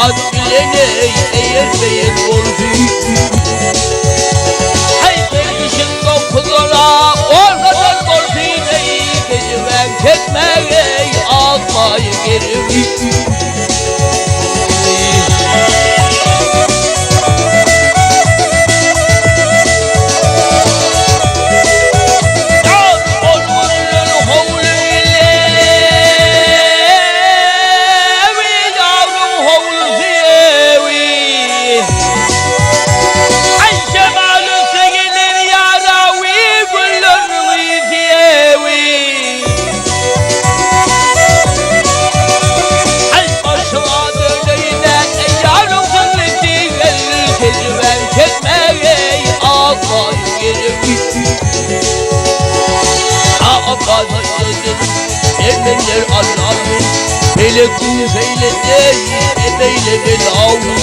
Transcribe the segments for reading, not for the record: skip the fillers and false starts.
at bilene eğer beyin oldu. Hey dışında kuzula ortadan morfineyi geciven çekmeyi almayı geri. Ermenler Allah'ın melekû feylede emeyle belavı.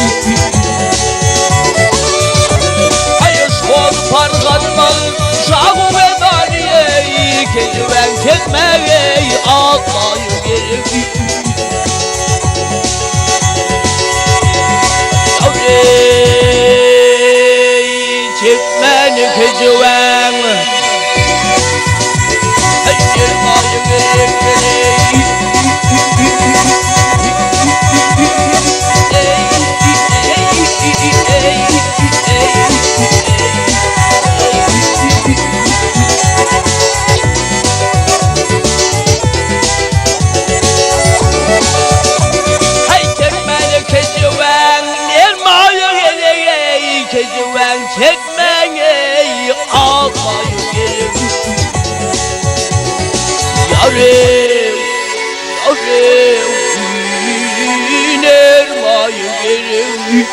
Hayır son parganmalı şahı ve daniye kediven çekmeyi almayı gerek. Çekmeni kediven çekmeyi almayı gerek. Yarim, yarim, inermayı gerek.